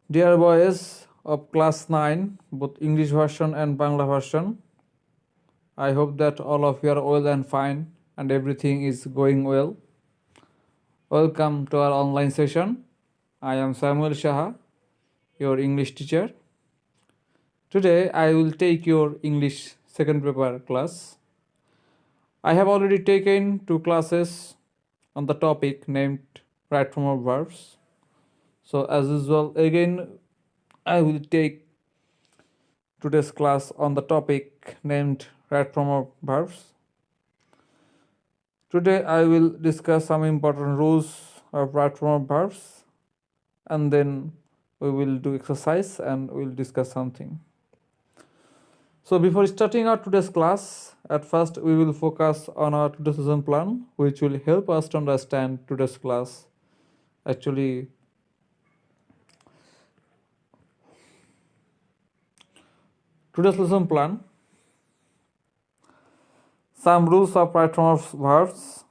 Dear boys of class 9, both English version and Bangla version, I hope that all of you are well and fine and everything is going well. Welcome to our online session. I am Samuel Shaha, your English teacher. Today I will take your English second paper class. I have already taken 2 classes on the topic named right form of verbs. So as usual, again I will take today's class on the topic named right form of verbs. Today I will discuss some important rules of right form of verbs, and then we will do exercise and we will discuss something. So before starting our today's class, at first we will focus on our today's lesson plan, which will help us to understand today's class. Actually, today's lesson plan, some rules of right form of verbs.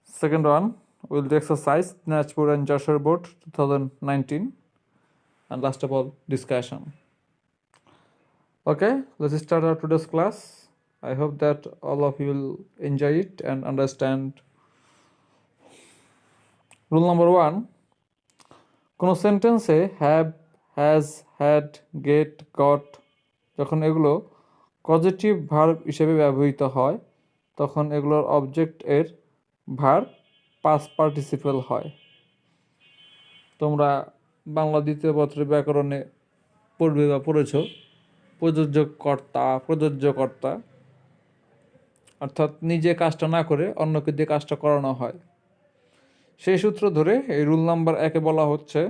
Second one, we'll do exercise, Dinajpur and Joshua Board 2019, and last of all, discussion. Okay, let's start our today's class. I hope that all of you will enjoy it and understand. Rule number 1, কোনো সেন্টেন্সে have, has, had, get, got যখন এগুলো positive verb হিসেবে ব্যবহৃত হয় তখন এগুলোর object এর ভার্ব পাস্ট পার্টিসিপেল হয়। তোমরা বাংলা দ্বিতীয় পত্রের ব্যাকরণে পড়বে বা পড়েছ প্রযোজ্য কর্তা, অর্থাৎ নিজে কাজটা না করে অন্যকে দিয়ে কাজটা করানো হয়। সেই সূত্র ধরে এই রুল নাম্বার 1-এ বলা হচ্ছে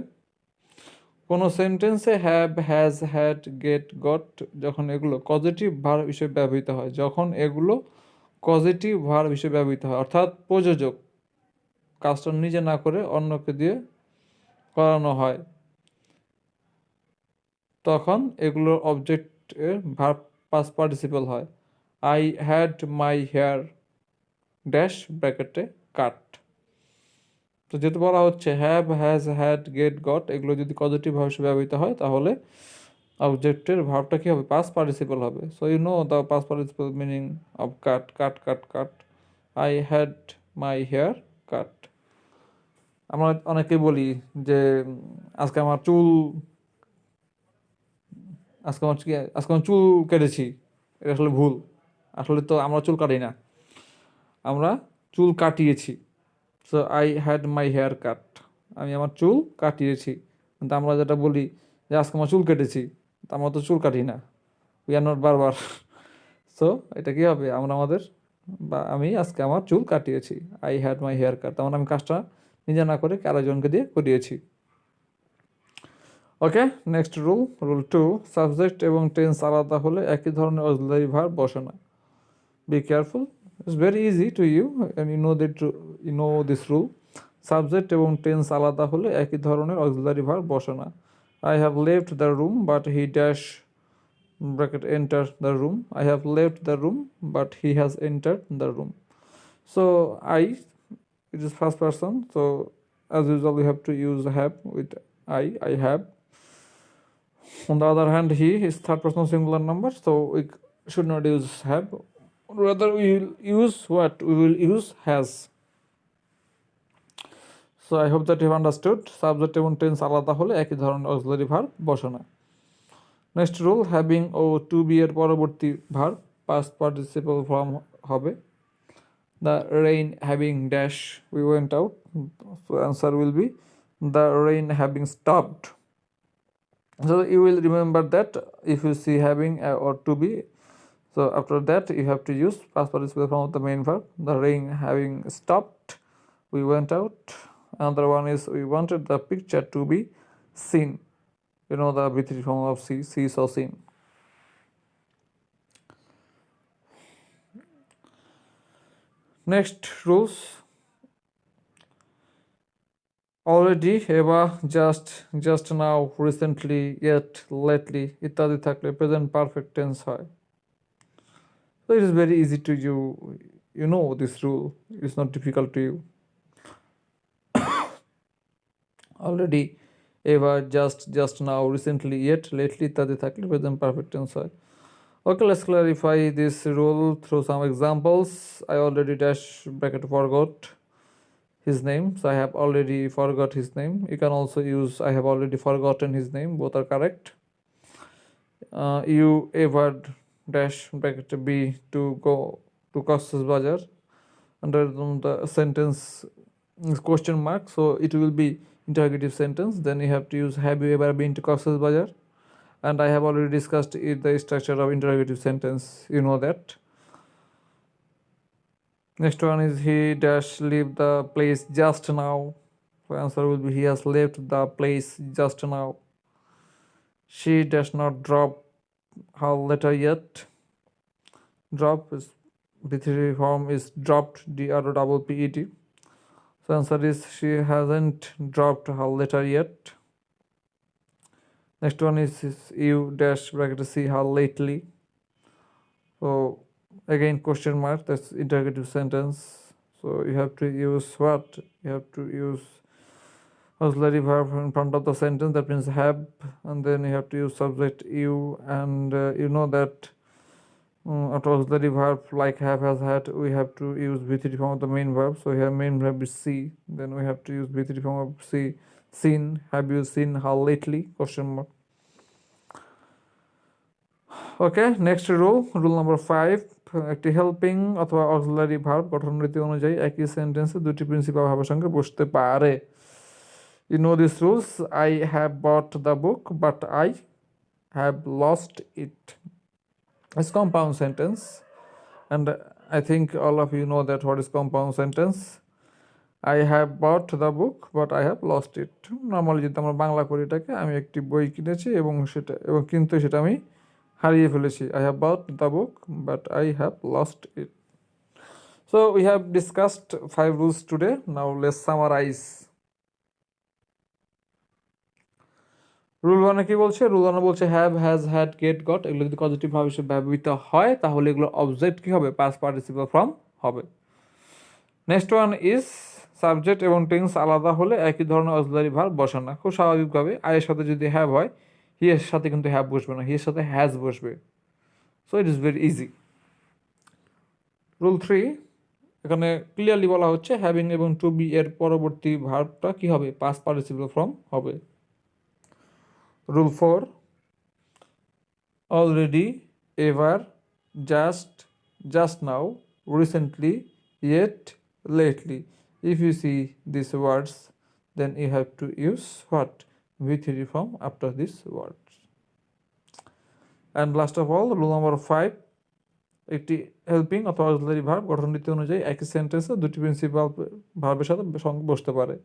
কোনো সেন্টেন্সে have, has, had, get, got যখন এগুলো পজিটিভ ভার্ব হিসেবে ব্যবহৃত হয়, অর্থাৎ প্রযোজক কাজটা নিজে না করে অন্যকে দিয়ে করানো হয়, তখন এগুলোর অবজেক্টের ভার্ব পাস্ট পার্টিসিপল হয়। I had my hair dash ব্র্যাকেটে কাট। তো যেহেতু বলা হচ্ছে have, has, had, get, got এগুলো যদি পজিটিভ ভার্ব হিসেবে ব্যবহৃত হয় তাহলে অবজেক্টের ভার্বটা কি হবে? পাস্ট পার্টিসিপল হবে। So you know the past participle meaning of cut, cut, cut, cut. I had my hair cut. আমরা অনেকে বলি যে আজকে আমার চুল কেটেছি। এটা আসলে ভুল। আসলে তো আমরা চুল কাটি না, আমরা চুল কাটিয়েছি। So I had my hair cut, আমি আমার চুল কাটিয়েছি। কিন্তু আমরা যেটা বলি যে আজকে আমার চুল কেটেছি, তা আমরা তো চুল কাটি না, উই আর নট বারবার। সো এটা কী হবে? আমি আজকে আমার চুল কাটিয়েছি, I had my hair cut. তেমন আমি কাজটা নিজে না করে আরেকজনকে দিয়ে করিয়েছি। ওকে, নেক্সট রুল 2, সাবজেক্ট এবং টেন্স আলাদা হলে একই ধরনের অক্সিলারি ভার্ব বসে না। Be careful, it's very easy to you and you know this rule. Subject এবং টেন্স আলাদা হলে একই ধরনের অক্সিলারি ভার্ব বসে না। I have left the room but he dash bracket enter the room. I have left the room but he has entered the room. So it is first person, so as usual we have to use have with I have. On the other hand, he is third person singular number, so we should not use have, rather we will use has. So I hope that you have understood. Subject এবং tense আলাদা হলে একই ধরনের auxiliary verb বসে না। Next rule, having ও two B এর পরবর্তী verb past participle form হবে। The rain having dash we went out, so answer will be the rain having stopped. So you will remember that if you see having or to be, so after that you have to use past participle form of the main verb. The rain having stopped, we went out. Another one is we wanted the picture to be seen. You know the V3 form of see, saw, seen. Next rules, already, ever, just now, recently, yet, lately ইত্যাদি থাকলে present perfect tense হয়। So it is very easy to you. You know this rule. It is not difficult to you. Already, ever, just now, recently, yet, lately ইত্যাদি থাকলে present perfect tense হয়। Okay, let's clarify this rule through some examples. I already dash bracket forgot his name, so I have already forgot his name. You can also use I have already forgotten his name, both are correct. You ever dash bracket b to go to Cox's Bazar. Under the sentence is question mark, so it will be interrogative sentence. Then you have to use have you ever been to Cox's Bazar, and I have already discussed the structure of interrogative sentence, you know that. Next one is he dash leave the place just now. So answer will be he has left the place just now. She does not drop her letter yet. Drop is B3 form is dropped, DROPPET. So answer is she hasn't dropped her letter yet. Next one is you dash bracket see her lately. So again question mark, that's interrogative sentence. So you have to use what? You have to use auxiliary verb in front of the sentence, that means have, and then you have to use subject you, and you know that after auxiliary verb like have, has, had, we have to use V3 form of the main verb. So here main verb is see, then we have to use V3 form of see, seen. Have you seen her lately? Question mark. Okay, next rule number 5, একটি helping অথবা auxiliary verb গঠনরীতি অনুযায়ী একই সেন্টেন্সে দুটি principal ভাবের সঙ্গে বসতে পারে। You know this rules. I have bought the book but I have lost it. It's compound sentence, and I think all of you know that what is compound sentence. I have bought the book but I have lost it. Normally যদি আমরা বাংলা করি এটাকে, আমি একটি বই কিনেছি এবং কিন্তু সেটা আমি হারিয়ে ফেলেছি। I have bought the book but I have lost it. So we have discussed 5 rules today. Now let's summarize. Rule 1 কি বলছে? রুল 1 বলছে have, has, had, get, got এগুলো যদি পজিটিভ ভাবে ব্যবহৃত হয় তাহলে এগুলো অবজেক্ট কি হবে? পাস্ট পার্টিসিপল ফর্ম হবে। নেক্সট ওয়ান ইজ সাবজেক্ট এবং টেন্স আলাদা হলে একই ধরনের অক্সিলারি ভার্ব বসে না। খুব স্বাভাবিকভাবে আয়ের সাথে যদি হ্যাভ হয়, হি এর সাথে কিন্তু হ্যাভ বসবে না, হি এর সাথে হ্যাজ বসবে। So it is very easy. Rule 3, এখানে ক্লিয়ারলি বলা হচ্ছে হ্যাভিং এবং টু বি এর পরবর্তী ভার্বটা কি হবে? পাস্ট পার্টিসিপল ফর্ম হবে। Rule 4, already, ever, just now, recently, yet, lately. If you see these words, then you have to use what? V3 form after these words. And last of all, rule number 5, একটি helping অথবা auxiliary verb গঠনরীতি অনুযায়ী একই সেন্টেন্সে দুটি principal ভার্বের সাথে বসতে পারে।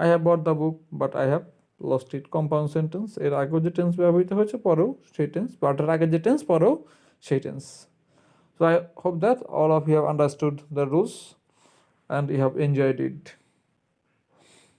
I have bought the book but I have lost it. Compound sentence, এর আগেও যে টেন্স ব্যবহৃত হয়েছে পরেও সেই টেন্স, বাটের আগে যে টেন্স পরেও সেই tense. So I hope that all of you have understood the rules and you have enjoyed it.